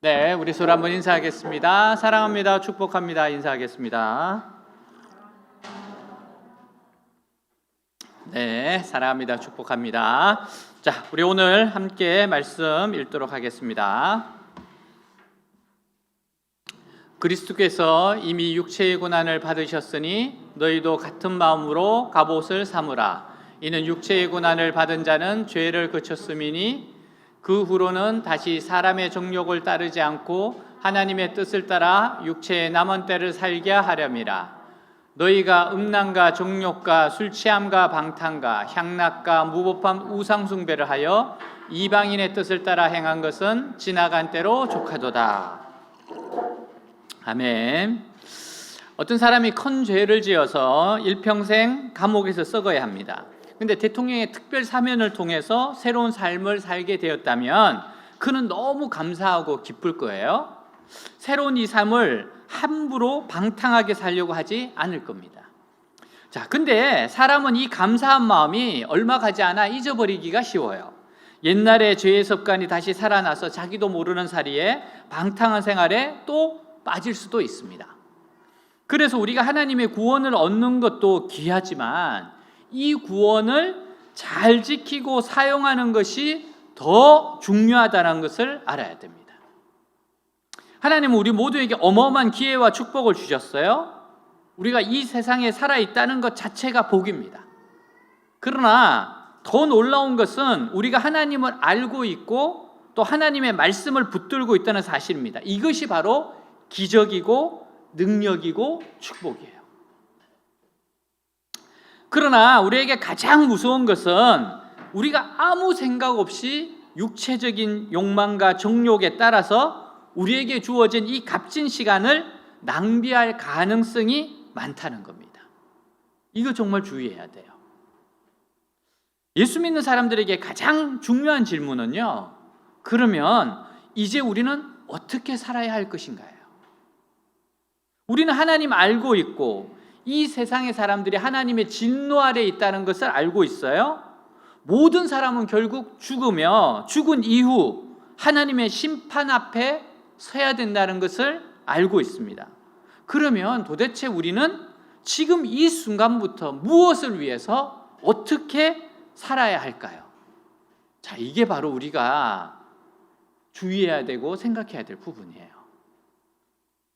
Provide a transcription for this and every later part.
네, 우리 서로 한번 인사하겠습니다. 사랑합니다. 축복합니다. 인사하겠습니다. 네, 사랑합니다. 축복합니다. 자, 우리 오늘 함께 말씀 읽도록 하겠습니다. 그리스도께서 이미 육체의 고난을 받으셨으니 너희도 같은 마음으로 갑옷을 삼으라. 이는 육체의 고난을 받은 자는 죄를 그쳤음이니 그 후로는 다시 사람의 정욕을 따르지 않고 하나님의 뜻을 따라 육체의 남은 때를 살게 하렴이라. 너희가 음란과 정욕과 술 취함과 방탕과 향락과 무법함 우상 숭배를 하여 이방인의 뜻을 따라 행한 것은 지나간 때로 족하도다. 아멘. 어떤 사람이 큰 죄를 지어서 일평생 감옥에서 썩어야 합니다. 근데 대통령의 특별 사면을 통해서 새로운 삶을 살게 되었다면 그는 너무 감사하고 기쁠 거예요. 새로운 이 삶을 함부로 방탕하게 살려고 하지 않을 겁니다. 자, 근데 사람은 이 감사한 마음이 얼마 가지 않아 잊어버리기가 쉬워요. 옛날의 죄의 습관이 다시 살아나서 자기도 모르는 사이에 방탕한 생활에 또 빠질 수도 있습니다. 그래서 우리가 하나님의 구원을 얻는 것도 귀하지만 이 구원을 잘 지키고 사용하는 것이 더 중요하다는 것을 알아야 됩니다. 하나님은 우리 모두에게 어마어마한 기회와 축복을 주셨어요. 우리가 이 세상에 살아있다는 것 자체가 복입니다. 그러나 더 놀라운 것은 우리가 하나님을 알고 있고 또 하나님의 말씀을 붙들고 있다는 사실입니다. 이것이 바로 기적이고 능력이고 축복이에요. 그러나 우리에게 가장 무서운 것은 우리가 아무 생각 없이 육체적인 욕망과 정욕에 따라서 우리에게 주어진 이 값진 시간을 낭비할 가능성이 많다는 겁니다. 이거 정말 주의해야 돼요. 예수 믿는 사람들에게 가장 중요한 질문은요, 그러면 이제 우리는 어떻게 살아야 할 것인가요? 우리는 하나님 알고 있고 이 세상의 사람들이 하나님의 진노 아래에 있다는 것을 알고 있어요. 모든 사람은 결국 죽으며 죽은 이후 하나님의 심판 앞에 서야 된다는 것을 알고 있습니다. 그러면 도대체 우리는 지금 이 순간부터 무엇을 위해서 어떻게 살아야 할까요? 자, 이게 바로 우리가 주의해야 되고 생각해야 될 부분이에요.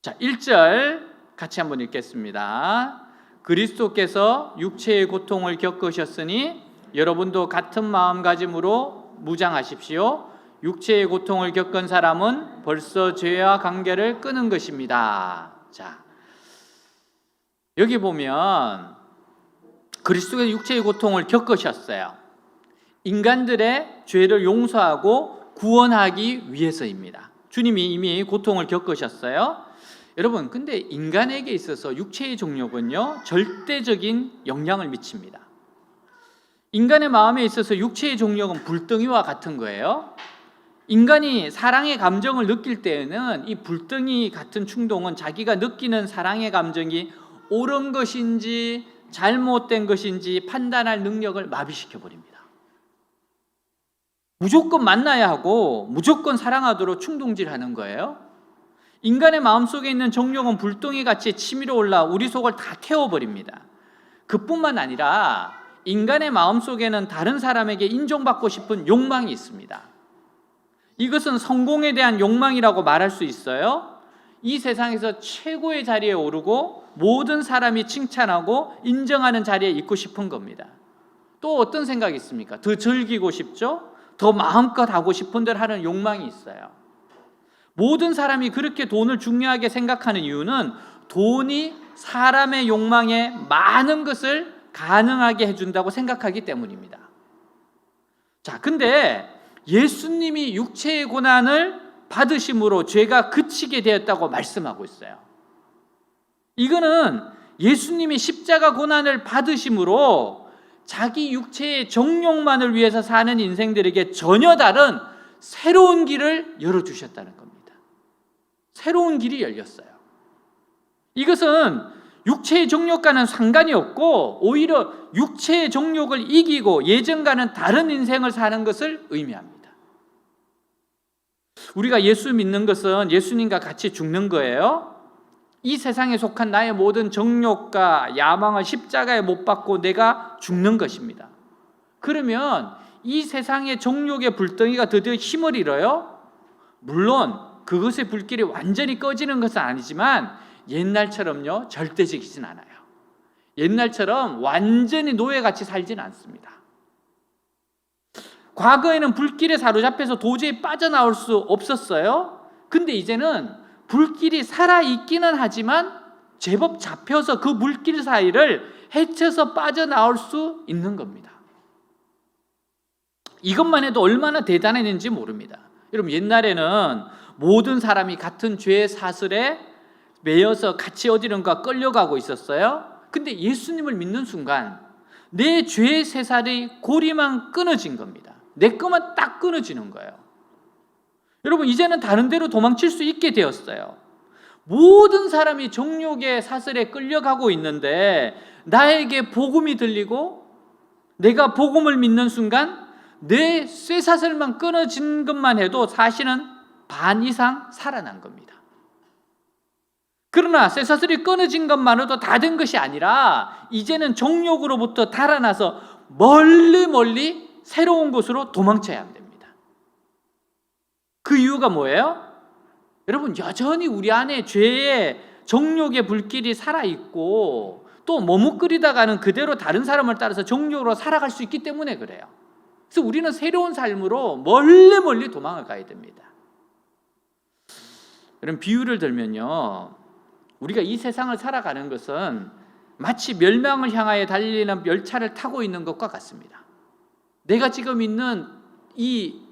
자, 1절 같이 한번 읽겠습니다. 그리스도께서 육체의 고통을 겪으셨으니 여러분도 같은 마음가짐으로 무장하십시오. 육체의 고통을 겪은 사람은 벌써 죄와 관계를 끊은 것입니다. 자, 여기 보면 그리스도의 육체의 고통을 겪으셨어요. 인간들의 죄를 용서하고 구원하기 위해서입니다. 주님이 이미 고통을 겪으셨어요. 여러분, 근데 인간에게 있어서 육체의 정욕은요, 절대적인 영향을 미칩니다. 인간의 마음에 있어서 육체의 정욕은 불덩이와 같은 거예요. 인간이 사랑의 감정을 느낄 때에는 이 불덩이 같은 충동은 자기가 느끼는 사랑의 감정이 옳은 것인지 잘못된 것인지 판단할 능력을 마비시켜 버립니다. 무조건 만나야 하고 무조건 사랑하도록 충동질하는 거예요. 인간의 마음속에 있는 정욕은 불덩이같이 치밀어 올라 우리 속을 다 태워버립니다. 그뿐만 아니라 인간의 마음속에는 다른 사람에게 인정받고 싶은 욕망이 있습니다. 이것은 성공에 대한 욕망이라고 말할 수 있어요. 이 세상에서 최고의 자리에 오르고 모든 사람이 칭찬하고 인정하는 자리에 있고 싶은 겁니다. 또 어떤 생각이 있습니까? 더 즐기고 싶죠? 더 마음껏 하고 싶은 대로 하는 욕망이 있어요. 모든 사람이 그렇게 돈을 중요하게 생각하는 이유는 돈이 사람의 욕망에 많은 것을 가능하게 해준다고 생각하기 때문입니다. 자, 근데 예수님이 육체의 고난을 받으심으로 죄가 그치게 되었다고 말씀하고 있어요. 이거는 예수님이 십자가 고난을 받으심으로 자기 육체의 정욕만을 위해서 사는 인생들에게 전혀 다른 새로운 길을 열어주셨다는 겁니다. 새로운 길이 열렸어요. 이것은 육체의 정욕과는 상관이 없고 오히려 육체의 정욕을 이기고 예전과는 다른 인생을 사는 것을 의미합니다. 우리가 예수 믿는 것은 예수님과 같이 죽는 거예요. 이 세상에 속한 나의 모든 정욕과 야망을 십자가에 못 박고 내가 죽는 것입니다. 그러면 이 세상의 정욕의 불덩이가 드디어 힘을 잃어요? 물론 그것의 불길이 완전히 꺼지는 것은 아니지만 옛날처럼요 절대적이진 않아요. 옛날처럼 완전히 노예같이 살진 않습니다. 과거에는 불길에 사로잡혀서 도저히 빠져나올 수 없었어요. 근데 이제는 불길이 살아있기는 하지만 제법 잡혀서 그 물길 사이를 헤쳐서 빠져나올 수 있는 겁니다. 이것만 해도 얼마나 대단했는지 모릅니다. 여러분, 옛날에는 모든 사람이 같은 죄의 사슬에 매여서 같이 어디론가 끌려가고 있었어요. 근데 예수님을 믿는 순간 내 죄의 세살이 고리만 끊어진 겁니다. 내 것만 딱 끊어지는 거예요. 여러분, 이제는 다른 데로 도망칠 수 있게 되었어요. 모든 사람이 정욕의 사슬에 끌려가고 있는데 나에게 복음이 들리고 내가 복음을 믿는 순간 내 쇠사슬만 끊어진 것만 해도 사실은 반 이상 살아난 겁니다. 그러나 쇠사슬이 끊어진 것만으로도 다 된 것이 아니라 이제는 정욕으로부터 달아나서 멀리 새로운 곳으로 도망쳐야 합니다. 그 이유가 뭐예요? 여러분, 여전히 우리 안에 죄의 정욕의 불길이 살아있고 또 머뭇거리다가는 그대로 다른 사람을 따라서 정욕으로 살아갈 수 있기 때문에 그래요. 그래서 우리는 새로운 삶으로 멀리 도망을 가야 됩니다. 여러분, 비유를 들면요, 우리가 이 세상을 살아가는 것은 마치 멸망을 향하여 달리는 열차를 타고 있는 것과 같습니다. 내가 지금 있는 이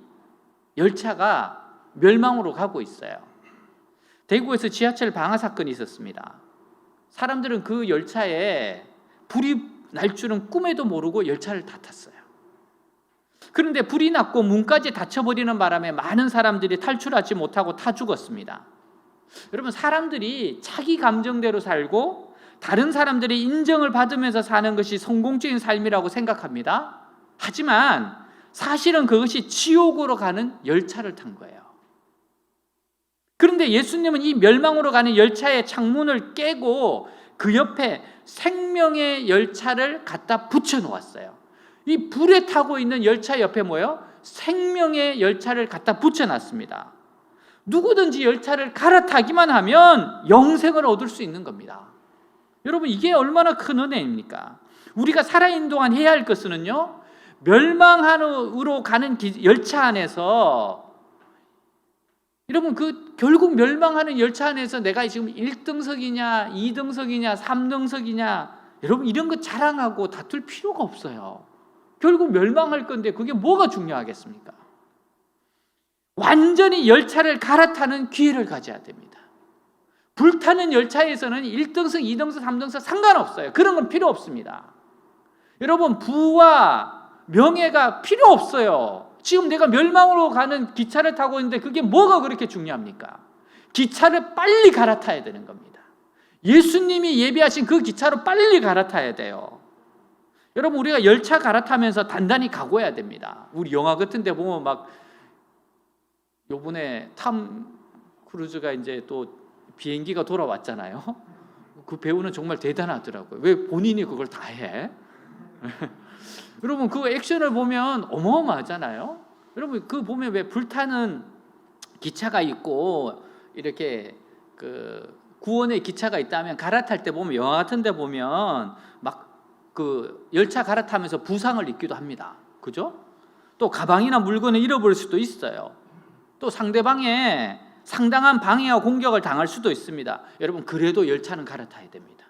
열차가 멸망으로 가고 있어요. 대구에서 지하철 방화 사건이 있었습니다. 사람들은 그 열차에 불이 날 줄은 꿈에도 모르고 열차를 다 탔어요. 그런데 불이 났고 문까지 닫혀버리는 바람에 많은 사람들이 탈출하지 못하고 타 죽었습니다. 여러분, 사람들이 자기 감정대로 살고 다른 사람들의 인정을 받으면서 사는 것이 성공적인 삶이라고 생각합니다. 하지만 사실은 그것이 지옥으로 가는 열차를 탄 거예요. 그런데 예수님은 이 멸망으로 가는 열차의 창문을 깨고 그 옆에 생명의 열차를 갖다 붙여 놓았어요. 이 불에 타고 있는 열차 옆에 뭐예요? 생명의 열차를 갖다 붙여 놨습니다. 누구든지 열차를 갈아타기만 하면 영생을 얻을 수 있는 겁니다. 여러분, 이게 얼마나 큰 은혜입니까? 우리가 살아있는 동안 해야 할 것은요, 멸망으로 가는 열차 안에서, 여러분, 결국 멸망하는 열차 안에서 내가 지금 1등석이냐 2등석이냐 3등석이냐 여러분, 이런 거 자랑하고 다툴 필요가 없어요. 결국 멸망할 건데 그게 뭐가 중요하겠습니까? 완전히 열차를 갈아타는 기회를 가져야 됩니다. 불타는 열차에서는 1등석, 2등석, 3등석 상관없어요. 그런 건 필요 없습니다. 여러분, 부와 명예가 필요 없어요. 지금 내가 멸망으로 가는 기차를 타고 있는데 그게 뭐가 그렇게 중요합니까? 기차를 빨리 갈아타야 되는 겁니다. 예수님이 예비하신 그 기차로 빨리 갈아타야 돼요. 여러분, 우리가 열차 갈아타면서 단단히 각오해야 됩니다. 우리 영화 같은 데 보면 막 요번에 탐 크루즈가 이제 또 비행기가 돌아왔잖아요. 그 배우는 정말 대단하더라고요. 왜 본인이 그걸 다 해? 여러분, 그 액션을 보면 어마어마하잖아요. 여러분, 그 보면 왜 불타는 기차가 있고 이렇게 그 구원의 기차가 있다면 갈아탈 때 보면 영화 같은 데 보면 막 그 열차 갈아타면서 부상을 입기도 합니다. 그죠? 또 가방이나 물건을 잃어버릴 수도 있어요. 또 상대방의 상당한 방해와 공격을 당할 수도 있습니다. 여러분, 그래도 열차는 갈아타야 됩니다.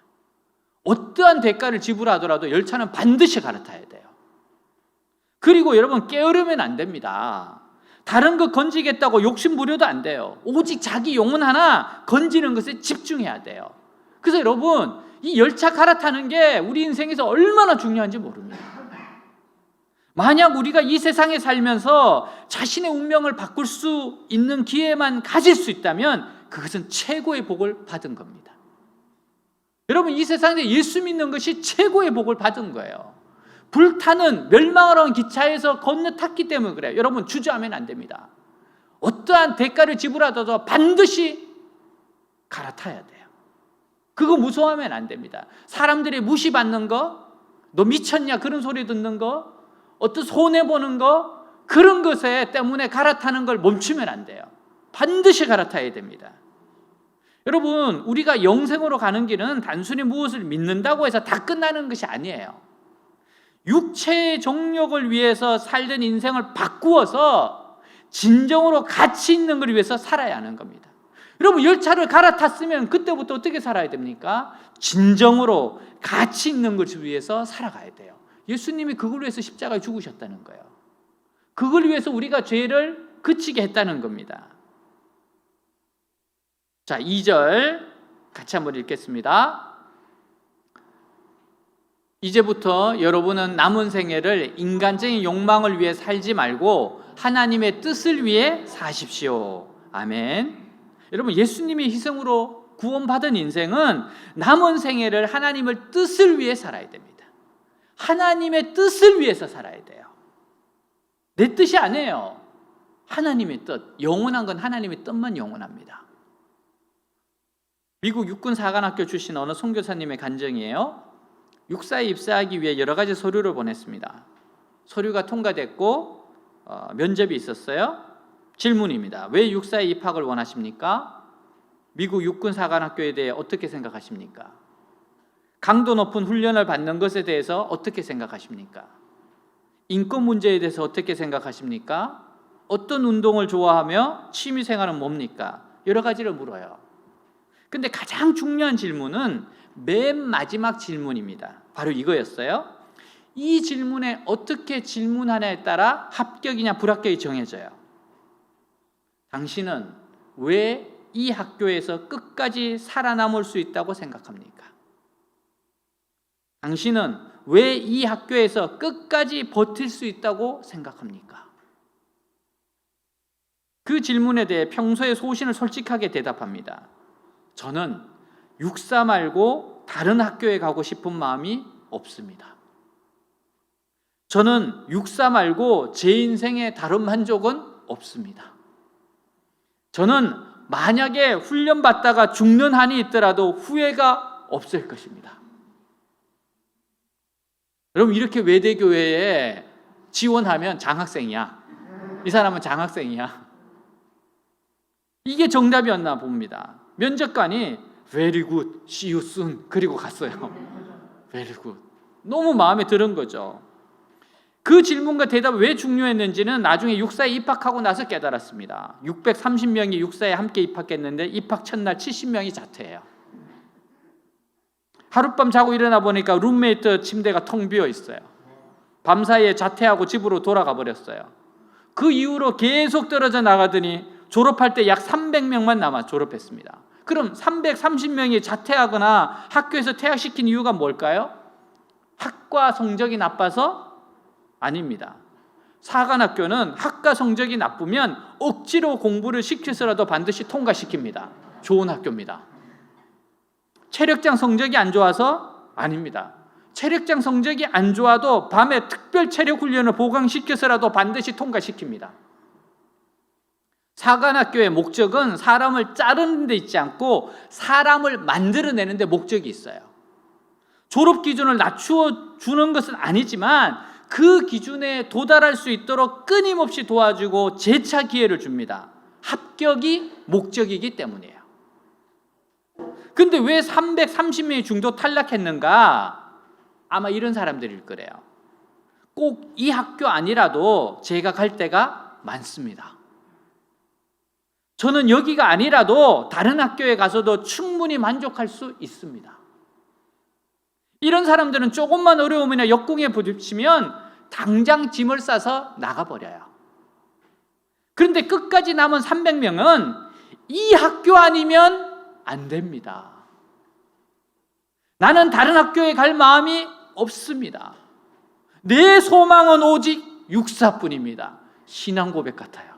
어떠한 대가를 지불하더라도 열차는 반드시 갈아타야 돼요. 그리고 여러분, 게으르면 안 됩니다. 다른 거 건지겠다고 욕심 부려도 안 돼요. 오직 자기 영혼 하나 건지는 것에 집중해야 돼요. 그래서 여러분, 이 열차 갈아타는 게 우리 인생에서 얼마나 중요한지 모릅니다. 만약 우리가 이 세상에 살면서 자신의 운명을 바꿀 수 있는 기회만 가질 수 있다면 그것은 최고의 복을 받은 겁니다. 여러분, 이 세상에 예수 믿는 것이 최고의 복을 받은 거예요. 불타는 멸망을 한 기차에서 건너탔기 때문에 그래요. 여러분, 주저하면 안 됩니다. 어떠한 대가를 지불하더라도 반드시 갈아타야 돼요. 그거 무서워하면 안 됩니다. 사람들이 무시받는 거, 너 미쳤냐 그런 소리 듣는 거, 어떤 손해보는 거, 그런 것에 때문에 갈아타는 걸 멈추면 안 돼요. 반드시 갈아타야 됩니다. 여러분, 우리가 영생으로 가는 길은 단순히 무엇을 믿는다고 해서 다 끝나는 것이 아니에요. 육체의 정욕을 위해서 살던 인생을 바꾸어서 진정으로 가치 있는 걸 위해서 살아야 하는 겁니다. 여러분, 열차를 갈아탔으면 그때부터 어떻게 살아야 됩니까? 진정으로 가치 있는 것을 위해서 살아가야 돼요. 예수님이 그걸 위해서 십자가에 죽으셨다는 거예요. 그걸 위해서 우리가 죄를 그치게 했다는 겁니다. 자, 2절 같이 한번 읽겠습니다. 이제부터 여러분은 남은 생애를 인간적인 욕망을 위해 살지 말고 하나님의 뜻을 위해 사십시오. 아멘. 여러분, 예수님이 희생으로 구원받은 인생은 남은 생애를 하나님의 뜻을 위해 살아야 됩니다. 하나님의 뜻을 위해서 살아야 돼요. 내 뜻이 아니에요. 하나님의 뜻. 영원한 건 하나님의 뜻만 영원합니다. 미국 육군 사관학교 출신 어느 선교사님의 간증이에요. 육사에 입사하기 위해 여러 가지 서류를 보냈습니다. 서류가 통과됐고 면접이 있었어요. 질문입니다. 왜 육사에 입학을 원하십니까? 미국 육군 사관학교에 대해 어떻게 생각하십니까? 강도 높은 훈련을 받는 것에 대해서 어떻게 생각하십니까? 인권 문제에 대해서 어떻게 생각하십니까? 어떤 운동을 좋아하며 취미 생활은 뭡니까? 여러 가지를 물어요. 근데 가장 중요한 질문은 맨 마지막 질문입니다. 바로 이거였어요. 이 질문에 어떻게 질문하냐에 따라 합격이냐 불합격이 정해져요. 당신은 왜 이 학교에서 끝까지 살아남을 수 있다고 생각합니까? 당신은 왜 이 학교에서 끝까지 버틸 수 있다고 생각합니까? 그 질문에 대해 평소에 소신을 솔직하게 대답합니다. 저는 육사 말고 다른 학교에 가고 싶은 마음이 없습니다. 저는 육사 말고 제 인생에 다른 만족은 없습니다. 저는 만약에 훈련받다가 죽는 한이 있더라도 후회가 없을 것입니다. 여러분, 이렇게 외대교회에 지원하면 장학생이야. 이 사람은 장학생이야. 이게 정답이었나 봅니다. 면접관이 Very good, see you soon 그리고 갔어요. Very good. 너무 마음에 드는 거죠. 그 질문과 대답이 왜 중요했는지는 나중에 육사에 입학하고 나서 깨달았습니다. 630명이 육사에 함께 입학했는데 입학 첫날 70명이 자퇴해요. 하룻밤 자고 일어나 보니까 룸메이트 침대가 텅 비어 있어요. 밤사이에 자퇴하고 집으로 돌아가 버렸어요. 그 이후로 계속 떨어져 나가더니 졸업할 때 약 300명만 남아 졸업했습니다. 그럼 330명이 자퇴하거나 학교에서 퇴학시킨 이유가 뭘까요? 학과 성적이 나빠서? 아닙니다. 사관학교는 학과 성적이 나쁘면 억지로 공부를 시켜서라도 반드시 통과시킵니다. 좋은 학교입니다. 체력장 성적이 안 좋아서? 아닙니다. 체력장 성적이 안 좋아도 밤에 특별 체력 훈련을 보강시켜서라도 반드시 통과시킵니다. 사관학교의 목적은 사람을 자르는 데 있지 않고 사람을 만들어내는 데 목적이 있어요. 졸업 기준을 낮추어 주는 것은 아니지만 그 기준에 도달할 수 있도록 끊임없이 도와주고 재차 기회를 줍니다. 합격이 목적이기 때문이에요. 근데 왜 330명이 중도 탈락했는가? 아마 이런 사람들일 거래요. 꼭 이 학교 아니라도 제가 갈 데가 많습니다. 저는 여기가 아니라도 다른 학교에 가서도 충분히 만족할 수 있습니다. 이런 사람들은 조금만 어려움이나 역공에 부딪히면 당장 짐을 싸서 나가버려요. 그런데 끝까지 남은 300명은 이 학교 아니면 안 됩니다. 나는 다른 학교에 갈 마음이 없습니다. 내 소망은 오직 육사뿐입니다. 신앙 고백 같아요.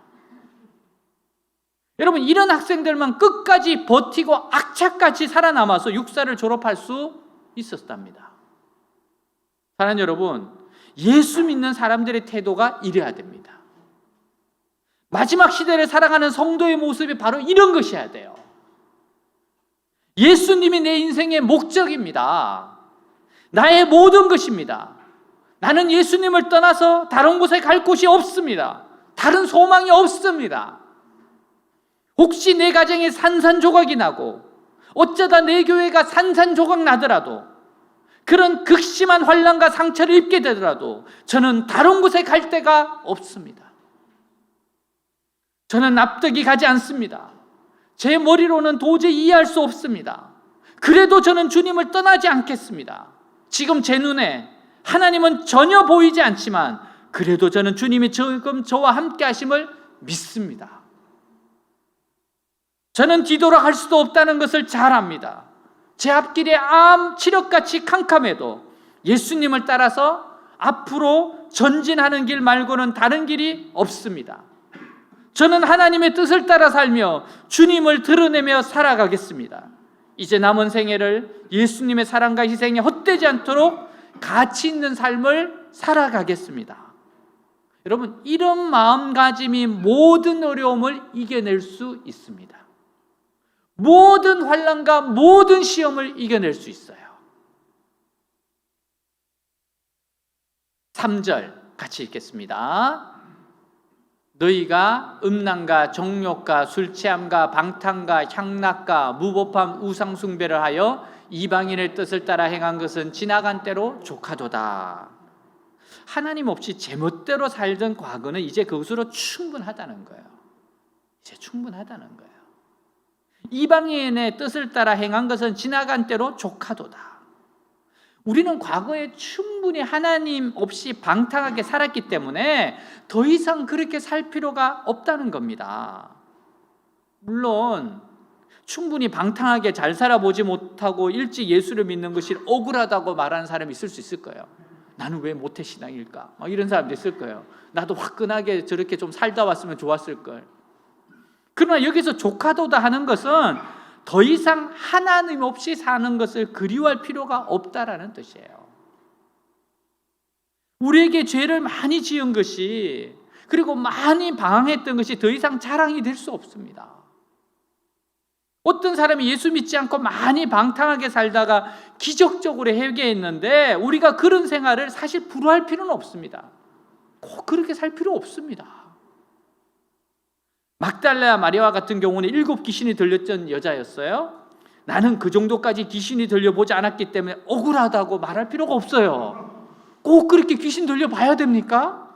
여러분, 이런 학생들만 끝까지 버티고 악착같이 살아남아서 육사를 졸업할 수 있었답니다. 사랑하는 여러분, 예수 믿는 사람들의 태도가 이래야 됩니다. 마지막 시대를 살아가는 성도의 모습이 바로 이런 것이어야 돼요. 예수님이 내 인생의 목적입니다. 나의 모든 것입니다. 나는 예수님을 떠나서 다른 곳에 갈 곳이 없습니다. 다른 소망이 없습니다. 혹시 내 가정에 산산조각이 나고 어쩌다 내 교회가 산산조각 나더라도, 그런 극심한 환난과 상처를 입게 되더라도 저는 다른 곳에 갈 데가 없습니다. 저는 납득이 가지 않습니다. 제 머리로는 도저히 이해할 수 없습니다. 그래도 저는 주님을 떠나지 않겠습니다. 지금 제 눈에 하나님은 전혀 보이지 않지만 그래도 저는 주님이 지금 저와 함께 하심을 믿습니다. 저는 뒤돌아갈 수도 없다는 것을 잘 압니다. 제 앞길이 암 칠흑같이 캄캄해도 예수님을 따라서 앞으로 전진하는 길 말고는 다른 길이 없습니다. 저는 하나님의 뜻을 따라 살며 주님을 드러내며 살아가겠습니다. 이제 남은 생애를 예수님의 사랑과 희생에 헛되지 않도록 가치 있는 삶을 살아가겠습니다. 여러분, 이런 마음가짐이 모든 어려움을 이겨낼 수 있습니다. 모든 환난과 모든 시험을 이겨낼 수 있어요. 3절 같이 읽겠습니다. 너희가 음란과 정욕과 술취함과 방탕과 향락과 무법함 우상 숭배를 하여 이방인의 뜻을 따라 행한 것은 지나간 때로 족하도다. 하나님 없이 제멋대로 살던 과거는 이제 그것으로 충분하다는 거예요. 이제 충분하다는 거예요. 이방인의 뜻을 따라 행한 것은 지나간 때로 족하도다. 우리는 과거에 충분히 하나님 없이 방탕하게 살았기 때문에 더 이상 그렇게 살 필요가 없다는 겁니다. 물론 충분히 방탕하게 잘 살아보지 못하고 일찍 예수를 믿는 것이 억울하다고 말하는 사람이 있을 수 있을 거예요. 나는 왜 모태신앙일까? 막 이런 사람도 있을 거예요. 나도 화끈하게 저렇게 좀 살다 왔으면 좋았을 걸. 그러나 여기서 족하도다 하는 것은 더 이상 하나님 없이 사는 것을 그리워할 필요가 없다라는 뜻이에요. 우리에게 죄를 많이 지은 것이, 그리고 많이 방황했던 것이 더 이상 자랑이 될 수 없습니다. 어떤 사람이 예수 믿지 않고 많이 방탕하게 살다가 기적적으로 회개했는데 우리가 그런 생활을 사실 부러워할 필요는 없습니다. 꼭 그렇게 살 필요 없습니다. 막달라 마리아 같은 경우는 7 귀신이 들렸던 여자였어요. 나는 그 정도까지 귀신이 들려보지 않았기 때문에 억울하다고 말할 필요가 없어요. 꼭 그렇게 귀신 들려봐야 됩니까?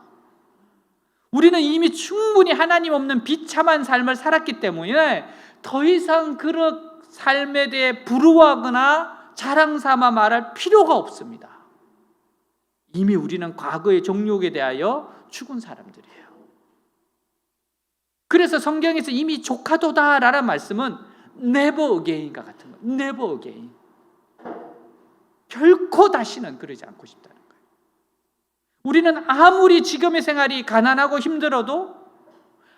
우리는 이미 충분히 하나님 없는 비참한 삶을 살았기 때문에 더 이상 그런 삶에 대해 부러워하거나 자랑삼아 말할 필요가 없습니다. 이미 우리는 과거의 정욕에 대하여 죽은 사람들이에요. 그래서 성경에서 이미 족하도다라는 말씀은 never again과 같은 거예요. never again. 결코 다시는 그러지 않고 싶다는 거예요. 우리는 아무리 지금의 생활이 가난하고 힘들어도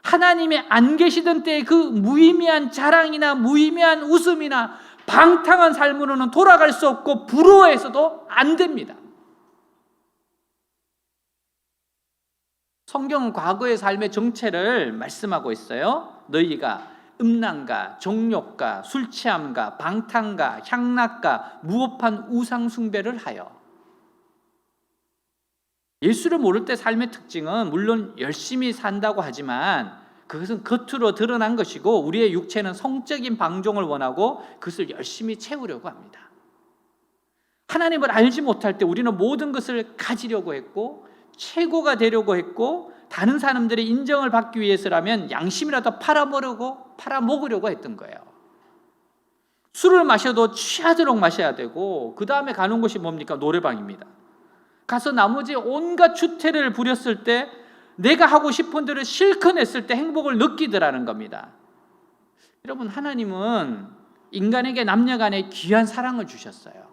하나님이 안 계시던 때의 그 무의미한 자랑이나 무의미한 웃음이나 방탕한 삶으로는 돌아갈 수 없고 부러워해서도 안 됩니다. 성경은 과거의 삶의 정체를 말씀하고 있어요. 너희가 음란과 정욕과 술취함과 방탕과 향락과 무법한 우상 숭배를 하여. 예수를 모를 때 삶의 특징은 물론 열심히 산다고 하지만 그것은 겉으로 드러난 것이고 우리의 육체는 성적인 방종을 원하고 그것을 열심히 채우려고 합니다. 하나님을 알지 못할 때 우리는 모든 것을 가지려고 했고 최고가 되려고 했고 다른 사람들의 인정을 받기 위해서라면 양심이라도 팔아먹으려고 했던 거예요. 술을 마셔도 취하도록 마셔야 되고 그 다음에 가는 곳이 뭡니까? 노래방입니다. 가서 나머지 온갖 주태를 부렸을 때 내가 하고 싶은 대로 실컷 했을 때 행복을 느끼더라는 겁니다. 여러분, 하나님은 인간에게 남녀간에 귀한 사랑을 주셨어요.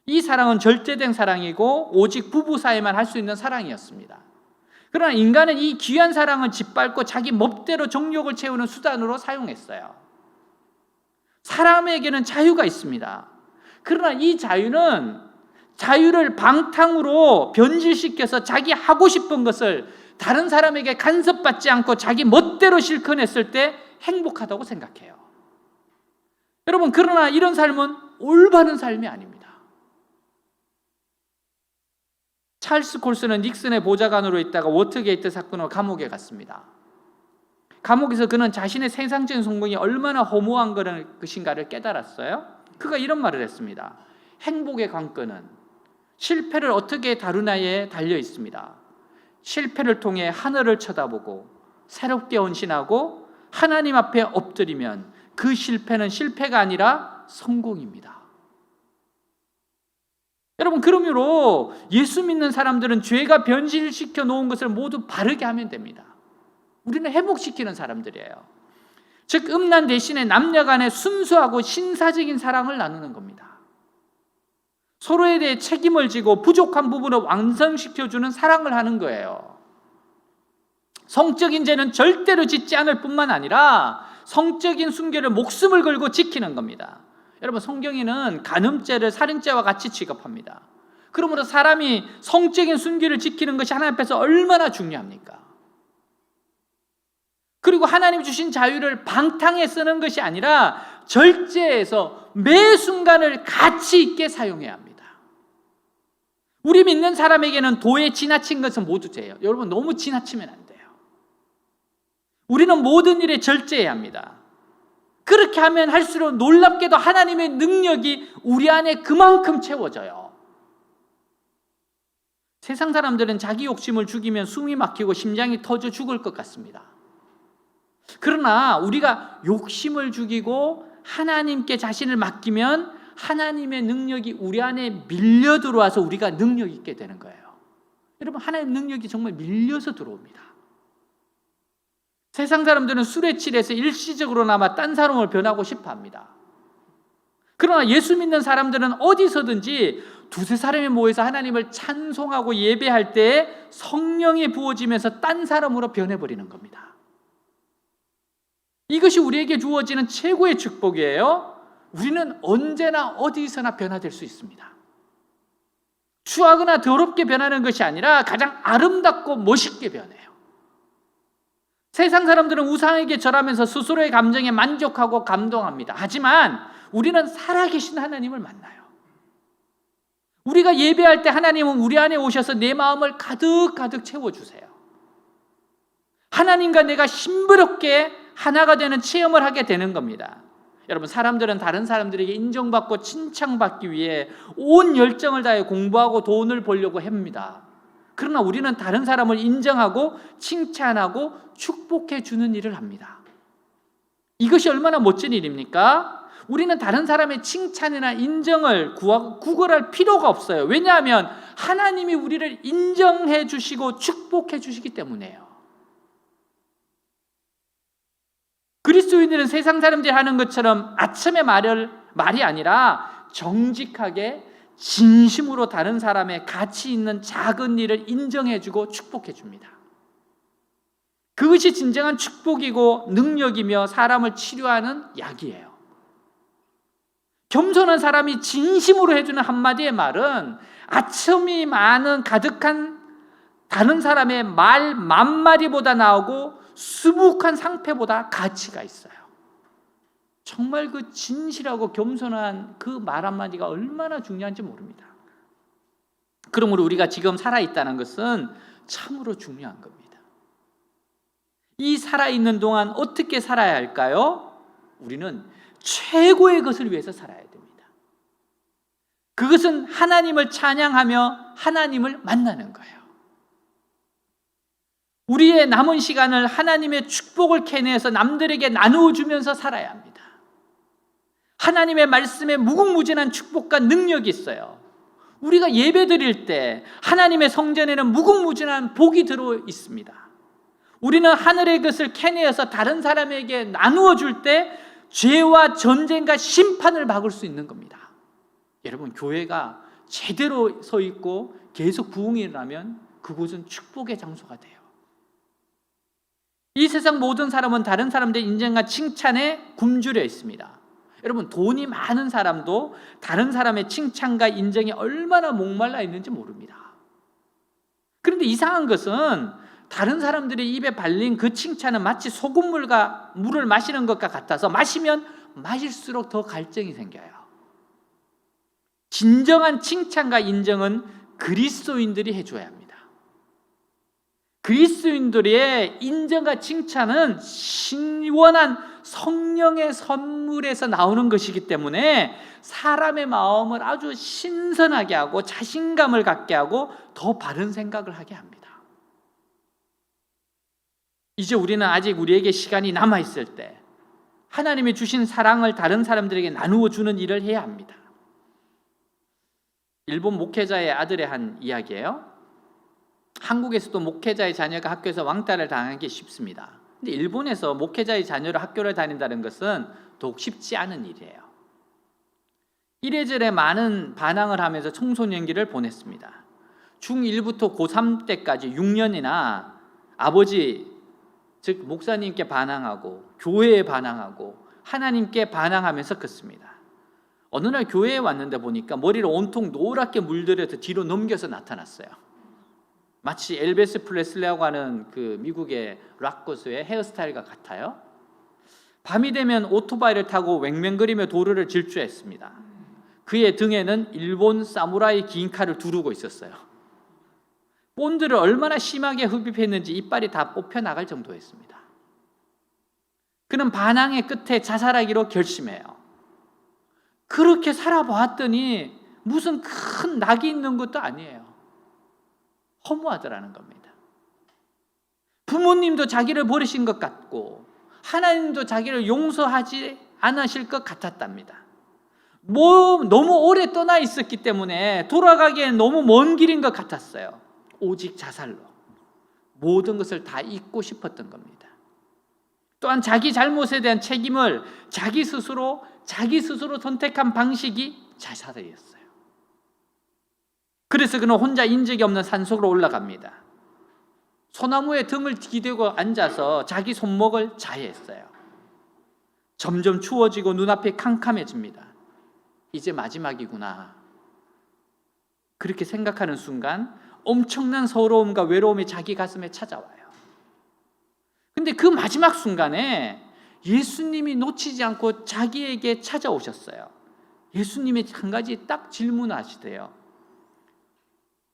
이 사랑은 절제된 사랑이고 오직 부부 사이만 할 수 있는 사랑이었습니다. 그러나 인간은 이 귀한 사랑을 짓밟고 자기 멋대로 정욕을 채우는 수단으로 사용했어요. 사람에게는 자유가 있습니다. 그러나 이 자유를 방탕으로 변질시켜서 자기 하고 싶은 것을 다른 사람에게 간섭받지 않고 자기 멋대로 실컷했을 때 행복하다고 생각해요. 여러분, 그러나 이런 삶은 올바른 삶이 아닙니다. 찰스 콜스는 닉슨의 보좌관으로 있다가 워터게이트 사건으로 감옥에 갔습니다. 감옥에서 그는 자신의 세상적인 성공이 얼마나 허무한 것인가를 깨달았어요. 그가 이런 말을 했습니다. 행복의 관건은 실패를 어떻게 다루냐에 달려 있습니다. 실패를 통해 하늘을 쳐다보고 새롭게 헌신하고 하나님 앞에 엎드리면 그 실패는 실패가 아니라 성공입니다. 여러분, 그러므로 예수 믿는 사람들은 죄가 변질시켜 놓은 것을 모두 바르게 하면 됩니다. 우리는 회복시키는 사람들이에요. 즉, 음란 대신에 남녀 간의 순수하고 신사적인 사랑을 나누는 겁니다. 서로에 대해 책임을 지고 부족한 부분을 완성시켜주는 사랑을 하는 거예요. 성적인 죄는 절대로 짓지 않을 뿐만 아니라 성적인 순결을 목숨을 걸고 지키는 겁니다. 여러분, 성경에는 간음죄를 살인죄와 같이 취급합니다. 그러므로 사람이 성적인 순결을 지키는 것이 하나님 앞에서 얼마나 중요합니까? 그리고 하나님 주신 자유를 방탕에 쓰는 것이 아니라 절제해서 매 순간을 가치 있게 사용해야 합니다. 우리 믿는 사람에게는 도에 지나친 것은 모두 죄예요. 여러분, 너무 지나치면 안 돼요. 우리는 모든 일에 절제해야 합니다. 그렇게 하면 할수록 놀랍게도 하나님의 능력이 우리 안에 그만큼 채워져요. 세상 사람들은 자기 욕심을 죽이면 숨이 막히고 심장이 터져 죽을 것 같습니다. 그러나 우리가 욕심을 죽이고 하나님께 자신을 맡기면 하나님의 능력이 우리 안에 밀려 들어와서 우리가 능력 있게 되는 거예요. 여러분, 하나님의 능력이 정말 밀려서 들어옵니다. 세상 사람들은 술에 취해서 일시적으로나마 딴 사람을 변하고 싶어 합니다. 그러나 예수 믿는 사람들은 어디서든지 두세 사람이 모여서 하나님을 찬송하고 예배할 때 성령이 부어지면서 딴 사람으로 변해버리는 겁니다. 이것이 우리에게 주어지는 최고의 축복이에요. 우리는 언제나 어디서나 변화될 수 있습니다. 추하거나 더럽게 변하는 것이 아니라 가장 아름답고 멋있게 변해요. 세상 사람들은 우상에게 절하면서 스스로의 감정에 만족하고 감동합니다. 하지만 우리는 살아계신 하나님을 만나요. 우리가 예배할 때 하나님은 우리 안에 오셔서 내 마음을 가득가득 채워주세요. 하나님과 내가 심부럽게 하나가 되는 체험을 하게 되는 겁니다. 여러분, 사람들은 다른 사람들에게 인정받고 칭찬받기 위해 온 열정을 다해 공부하고 돈을 벌려고 합니다. 그러나 우리는 다른 사람을 인정하고 칭찬하고 축복해 주는 일을 합니다. 이것이 얼마나 멋진 일입니까? 우리는 다른 사람의 칭찬이나 인정을 구걸할 필요가 없어요. 왜냐하면 하나님이 우리를 인정해 주시고 축복해 주시기 때문이에요. 그리스도인들은 세상 사람들이 하는 것처럼 아첨의 말이 아니라 정직하게 진심으로 다른 사람의 가치 있는 작은 일을 인정해주고 축복해줍니다. 그것이 진정한 축복이고 능력이며 사람을 치료하는 약이에요. 겸손한 사람이 진심으로 해주는 한마디의 말은 아첨이 가득한 다른 사람의 말 만마디보다 나오고 수북한 상패보다 가치가 있어요. 정말 그 진실하고 겸손한 그 말 한마디가 얼마나 중요한지 모릅니다. 그러므로 우리가 지금 살아있다는 것은 참으로 중요한 겁니다. 이 살아있는 동안 어떻게 살아야 할까요? 우리는 최고의 것을 위해서 살아야 됩니다. 그것은 하나님을 찬양하며 하나님을 만나는 거예요. 우리의 남은 시간을 하나님의 축복을 캐내서 남들에게 나누어주면서 살아야 합니다. 하나님의 말씀에 무궁무진한 축복과 능력이 있어요. 우리가 예배 드릴 때 하나님의 성전에는 무궁무진한 복이 들어 있습니다. 우리는 하늘의 것을 캐내어서 다른 사람에게 나누어 줄 때 죄와 전쟁과 심판을 막을 수 있는 겁니다. 여러분, 교회가 제대로 서 있고 계속 부흥이 일어나면 그곳은 축복의 장소가 돼요. 이 세상 모든 사람은 다른 사람들의 인정과 칭찬에 굶주려 있습니다. 여러분, 돈이 많은 사람도 다른 사람의 칭찬과 인정에 얼마나 목말라 있는지 모릅니다. 그런데 이상한 것은 다른 사람들의 입에 발린 그 칭찬은 마치 소금물과 물을 마시는 것과 같아서 마시면 마실수록 더 갈증이 생겨요. 진정한 칭찬과 인정은 그리스도인들이 해줘야 합니다. 그리스도인들의 인정과 칭찬은 시원한 성령의 선물에서 나오는 것이기 때문에 사람의 마음을 아주 신선하게 하고 자신감을 갖게 하고 더 바른 생각을 하게 합니다. 이제 우리는 아직 우리에게 시간이 남아있을 때 하나님이 주신 사랑을 다른 사람들에게 나누어 주는 일을 해야 합니다. 일본 목회자의 아들의 한 이야기예요. 한국에서도 목회자의 자녀가 학교에서 왕따를 당하기 쉽습니다. 근데 일본에서 목회자의 자녀로 학교를 다닌다는 것은 더욱 쉽지 않은 일이에요. 이래저래 많은 반항을 하면서 청소년기를 보냈습니다. 중1부터 고3 때까지 6년이나 아버지 즉 목사님께 반항하고 교회에 반항하고 하나님께 반항하면서 컸습니다. 어느 날 교회에 왔는데 보니까 머리를 온통 노랗게 물들여서 뒤로 넘겨서 나타났어요. 마치 엘비스 프레슬리라고 하는 그 미국의 락 가수의 헤어스타일과 같아요. 밤이 되면 오토바이를 타고 왱왱거리며 도로를 질주했습니다. 그의 등에는 일본 사무라이 긴 칼을 두르고 있었어요. 본드를 얼마나 심하게 흡입했는지 이빨이 다 뽑혀 나갈 정도였습니다. 그는 반항의 끝에 자살하기로 결심해요. 그렇게 살아보았더니 무슨 큰 낙이 있는 것도 아니에요. 허무하더라는 겁니다. 부모님도 자기를 버리신 것 같고 하나님도 자기를 용서하지 않으실 것 같았답니다. 너무 오래 떠나 있었기 때문에 돌아가기엔 너무 먼 길인 것 같았어요. 오직 자살로 모든 것을 다 잊고 싶었던 겁니다. 또한 자기 잘못에 대한 책임을 자기 스스로 선택한 방식이 자살이었어요. 그래서 그는 혼자 인적이 없는 산속으로 올라갑니다. 소나무에 등을 기대고 앉아서 자기 손목을 자해했어요. 점점 추워지고 눈앞이 캄캄해집니다. 이제 마지막이구나. 그렇게 생각하는 순간 엄청난 서러움과 외로움이 자기 가슴에 찾아와요. 근데 그 마지막 순간에 예수님이 놓치지 않고 자기에게 찾아오셨어요. 예수님이 한 가지 딱 질문하시대요.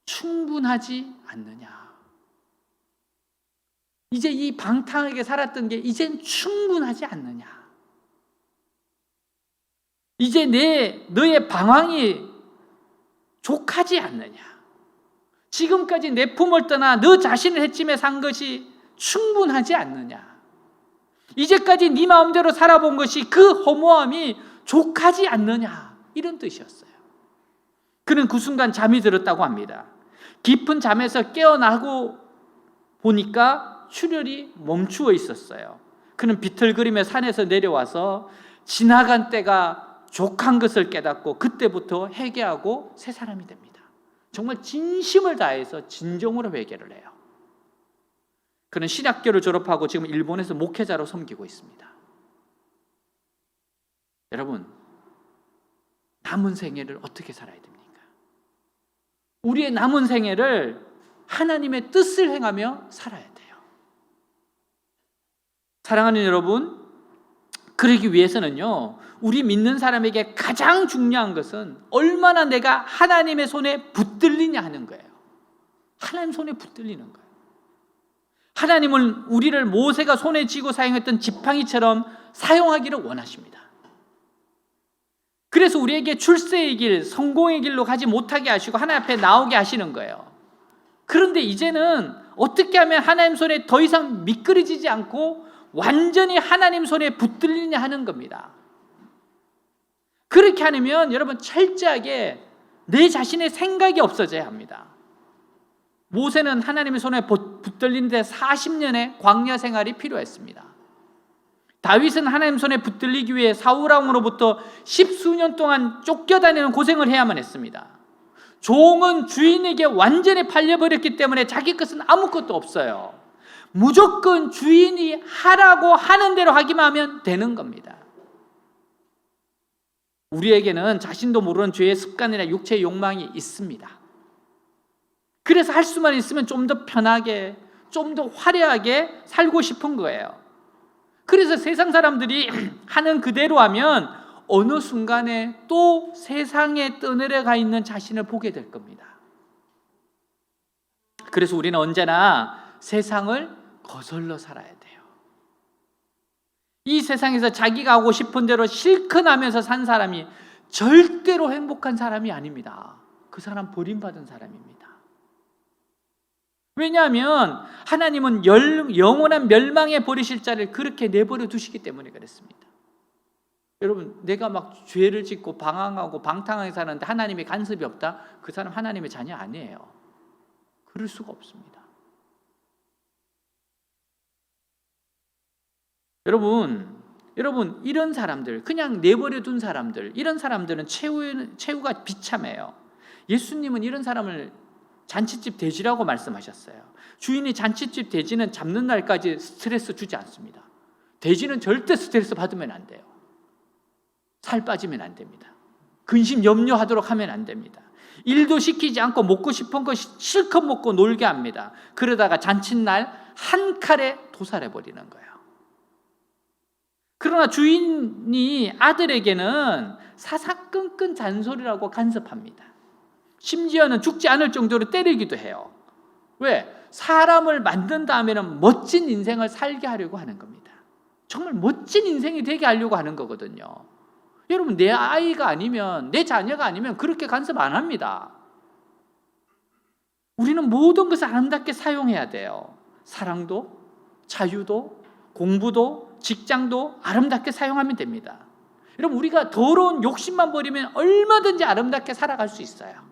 충분하지 않느냐? 이제 이 방탕하게 살았던 게 이젠 충분하지 않느냐? 이제 너의 방황이 족하지 않느냐? 지금까지 내 품을 떠나 너 자신을 해치며 산 것이 충분하지 않느냐? 이제까지 네 마음대로 살아본 것이 그 허무함이 족하지 않느냐? 이런 뜻이었어요. 그는 그 순간 잠이 들었다고 합니다. 깊은 잠에서 깨어나고 보니까 출혈이 멈추어 있었어요. 그는 비틀거리며 산에서 내려와서 지나간 때가 족한 것을 깨닫고 그때부터 회개하고 새 사람이 됩니다. 정말 진심을 다해서 진정으로 회개를 해요. 그는 신학교를 졸업하고 지금 일본에서 목회자로 섬기고 있습니다. 여러분, 남은 생애를 어떻게 살아야 됩니까? 우리의 남은 생애를 하나님의 뜻을 행하며 살아야 돼요. 사랑하는 여러분, 그러기 위해서는요, 우리 믿는 사람에게 가장 중요한 것은 얼마나 내가 하나님의 손에 붙들리냐 하는 거예요. 하나님 손에 붙들리는 거예요. 하나님은 우리를 모세가 손에 쥐고 사용했던 지팡이처럼 사용하기를 원하십니다. 그래서 우리에게 출세의 길, 성공의 길로 가지 못하게 하시고 하나님 앞에 나오게 하시는 거예요. 그런데 이제는 어떻게 하면 하나님 손에 더 이상 미끄러지지 않고 완전히 하나님 손에 붙들리냐 하는 겁니다. 그렇게 하려면 여러분 철저하게 내 자신의 생각이 없어져야 합니다. 모세는 하나님의 손에 붙들리는데 40년의 광야 생활이 필요했습니다. 다윗은 하나님 손에 붙들리기 위해 사울왕으로부터 10수년 동안 쫓겨다니는 고생을 해야만 했습니다. 종은 주인에게 완전히 팔려버렸기 때문에 자기 것은 아무것도 없어요. 무조건 주인이 하라고 하는 대로 하기만 하면 되는 겁니다. 우리에게는 자신도 모르는 죄의 습관이나 육체의 욕망이 있습니다. 그래서 할 수만 있으면 좀 더 편하게, 좀 더 화려하게 살고 싶은 거예요. 그래서 세상 사람들이 하는 그대로 하면 어느 순간에 또 세상에 떠내려가 있는 자신을 보게 될 겁니다. 그래서 우리는 언제나 세상을 거슬러 살아야 돼요. 이 세상에서 자기가 하고 싶은 대로 실컷 하면서 산 사람이 절대로 행복한 사람이 아닙니다. 그 사람 버림받은 사람입니다. 왜냐하면 하나님은 영원한 멸망에 버리실 자를 그렇게 내버려 두시기 때문에 그렇습니다. 여러분, 내가 막 죄를 짓고 방황하고 방탕하게 사는데 하나님의 간섭이 없다? 그 사람 하나님의 자녀 아니에요. 그럴 수가 없습니다. 여러분 이런 사람들, 그냥 내버려 둔 사람들, 이런 사람들은 최후가 비참해요. 예수님은 이런 사람을 잔치집 돼지라고 말씀하셨어요. 주인이 잔치집 돼지는 잡는 날까지 스트레스 주지 않습니다. 돼지는 절대 스트레스 받으면 안 돼요. 살 빠지면 안 됩니다. 근심 염려하도록 하면 안 됩니다. 일도 시키지 않고 먹고 싶은 거 실컷 먹고 놀게 합니다. 그러다가 잔칫날 한 칼에 도살해버리는 거예요. 그러나 주인이 아들에게는 사사건건 잔소리라고 간섭합니다. 심지어는 죽지 않을 정도로 때리기도 해요. 왜? 사람을 만든 다음에는 멋진 인생을 살게 하려고 하는 겁니다. 정말 멋진 인생이 되게 하려고 하는 거거든요. 여러분, 내 아이가 아니면, 내 자녀가 아니면 그렇게 간섭 안 합니다. 우리는 모든 것을 아름답게 사용해야 돼요. 사랑도, 자유도, 공부도, 직장도 아름답게 사용하면 됩니다. 여러분, 우리가 더러운 욕심만 버리면 얼마든지 아름답게 살아갈 수 있어요.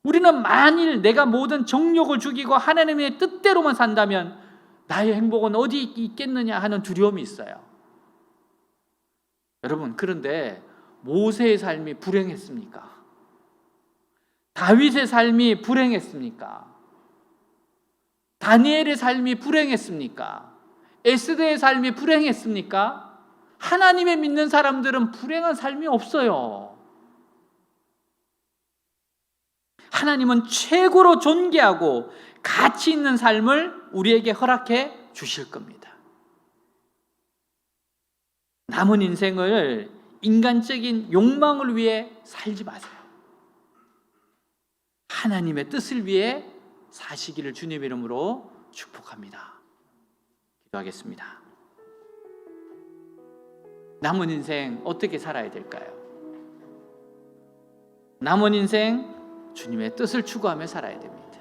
우리는 만일 내가 모든 정욕을 죽이고 하나님의 뜻대로만 산다면 나의 행복은 어디 있겠느냐 하는 두려움이 있어요. 여러분, 그런데 모세의 삶이 불행했습니까? 다윗의 삶이 불행했습니까? 다니엘의 삶이 불행했습니까? 에스더의 삶이 불행했습니까? 하나님을 믿는 사람들은 불행한 삶이 없어요. 하나님은 최고로 존귀하고 가치 있는 삶을 우리에게 허락해 주실 겁니다. 남은 인생을 인간적인 욕망을 위해 살지 마세요. 하나님의 뜻을 위해 사시기를 주님의 이름으로 축복합니다. 기도하겠습니다. 남은 인생 어떻게 살아야 될까요? 남은 인생 주님의 뜻을 추구하며 살아야 됩니다.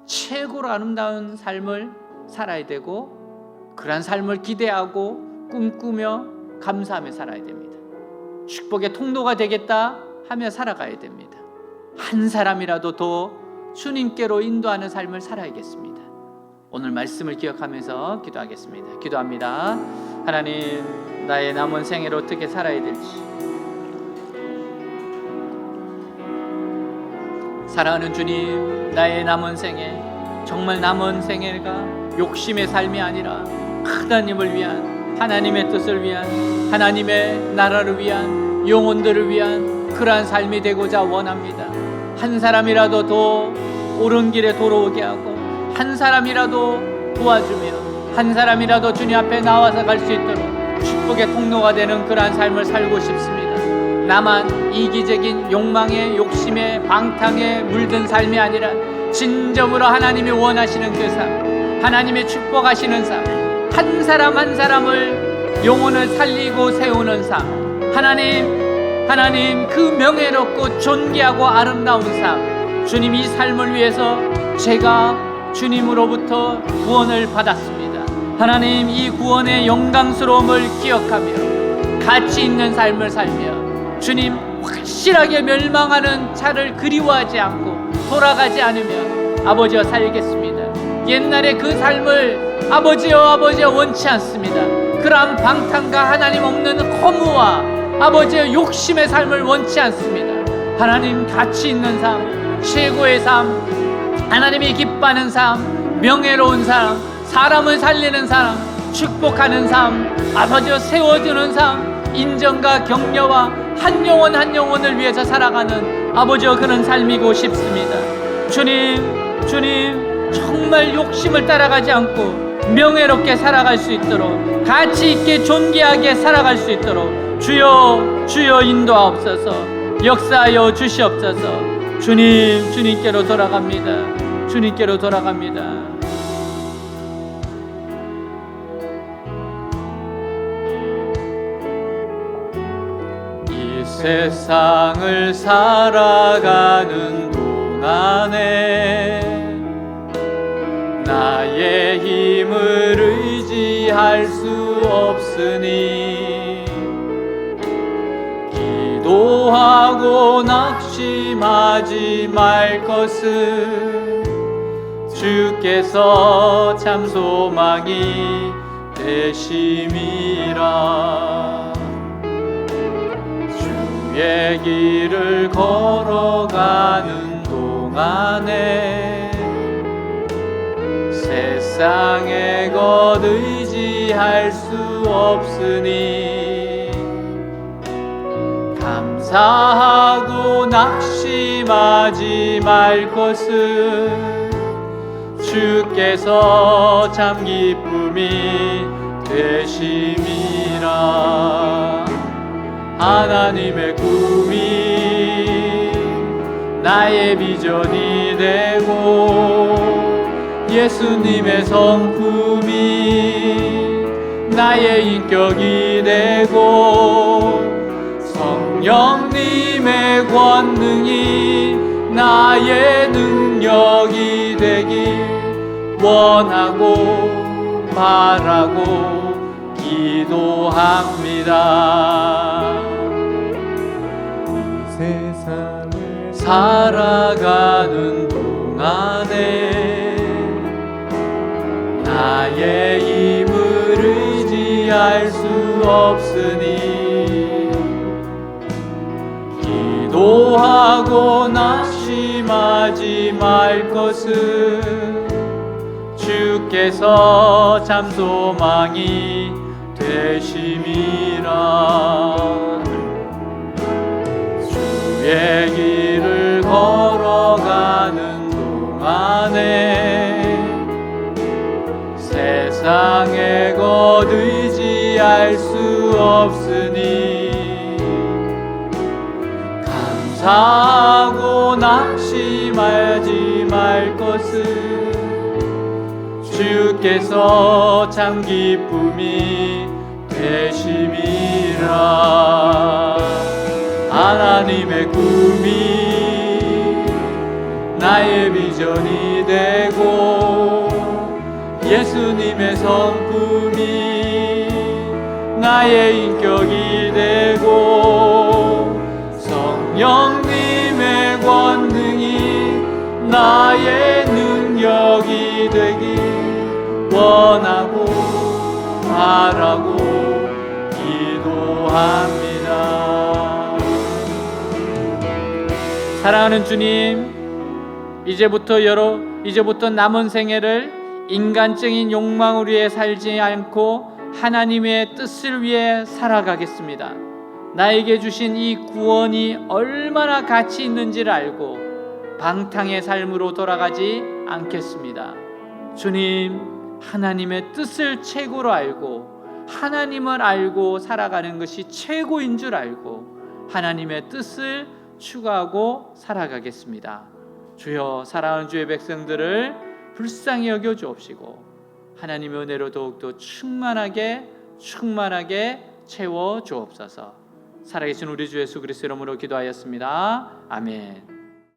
최고로 아름다운 삶을 살아야 되고, 그러한 삶을 기대하고 꿈꾸며 감사하며 살아야 됩니다. 축복의 통로가 되겠다 하며 살아가야 됩니다. 한 사람이라도 더 주님께로 인도하는 삶을 살아야겠습니다. 오늘 말씀을 기억하면서 기도하겠습니다. 기도합니다. 하나님, 나의 남은 생애를 어떻게 살아야 될지, 사랑하는 주님, 나의 남은 생애, 정말 남은 생애가 욕심의 삶이 아니라 하나님을 위한, 하나님의 뜻을 위한, 하나님의 나라를 위한, 영혼들을 위한 그러한 삶이 되고자 원합니다. 한 사람이라도 더 옳은 길에 돌아오게 하고, 한 사람이라도 도와주며, 한 사람이라도 주님 앞에 나와서 갈 수 있도록 축복의 통로가 되는 그러한 삶을 살고 싶습니다. 나만 이기적인 욕망에, 욕심에, 방탕에 물든 삶이 아니라 진정으로 하나님이 원하시는 그 삶, 하나님의 축복하시는 삶, 한 사람 한 사람을 영혼을 살리고 세우는 삶, 하나님 그 명예롭고 존귀하고 아름다운 삶, 주님, 이 삶을 위해서 제가 주님으로부터 구원을 받았습니다. 하나님, 이 구원의 영광스러움을 기억하며 가치 있는 삶을 살며 주님, 확실하게 멸망하는 자를 그리워하지 않고 돌아가지 않으면 아버지와 살겠습니다. 옛날에 그 삶을 아버지여 원치 않습니다. 그러한 방탕과 하나님 없는 허무와 아버지의 욕심의 삶을 원치 않습니다. 하나님, 가치 있는 삶, 최고의 삶, 하나님이 기뻐하는 삶, 명예로운 삶, 사람을 살리는 삶, 축복하는 삶, 아버지여 세워주는 삶, 인정과 격려와 한 영혼 한 영혼을 위해서 살아가는 아버지여 그런 삶이고 싶습니다. 주님, 정말 욕심을 따라가지 않고 명예롭게 살아갈 수 있도록, 가치 있게 존귀하게 살아갈 수 있도록 주여 주여 인도하옵소서. 역사하여 주시옵소서. 주님, 주님께로 돌아갑니다. 주님께로 돌아갑니다. 이 세상을 살아가는 동안에 나의 힘을 의지할 수 없으니 기도하고 낙심하지 말 것을 주께서 참 소망이 되심이라. 주의 길을 걸어가는 동안에 세상의 것 의지할 수 없으니 감사하고 낙심하지 말 것을 주께서 참 기쁨이 되심이라. 하나님의 꿈이 나의 비전이 되고 예수님의 성품이 나의 인격이 되고 성령님의 권능이 나의 능력이 되길 원하고 바라고 기도합니다. 이 세상을 살아가는 동안에 나의 힘을 의지할 수 없으니 기도하고 낙심하지 말 것을 주께서 참 소망이 되심이라. 주의 길을 걸어가는 동안에 세상의 것 의지할 수 없으니 감사하고 낙심하지 말 것을 주께서 참 기쁨이 되심이라. 하나님의 꿈이 나의 비전이 되고 예수님의 성품이 나의 인격이 되고 성령님의 권능이 나의 능력이 되길 원하고 바라고 기도합니다. 사랑하는 주님, 이제부터 남은 생애를 인간적인 욕망을 위해 살지 않고 하나님의 뜻을 위해 살아가겠습니다. 나에게 주신 이 구원이 얼마나 가치 있는지를 알고 방탕의 삶으로 돌아가지 않겠습니다. 주님, 하나님의 뜻을 최고로 알고 하나님을 알고 살아가는 것이 최고인 줄 알고 하나님의 뜻을 추구하고 살아가겠습니다. 주여, 사랑하는 주의 백성들을 불쌍히 여겨 주옵시고 하나님의 은혜로 더욱더 충만하게 채워 주옵소서. 살아계신 우리 주 예수 그리스도 이름으로 기도하였습니다. 아멘.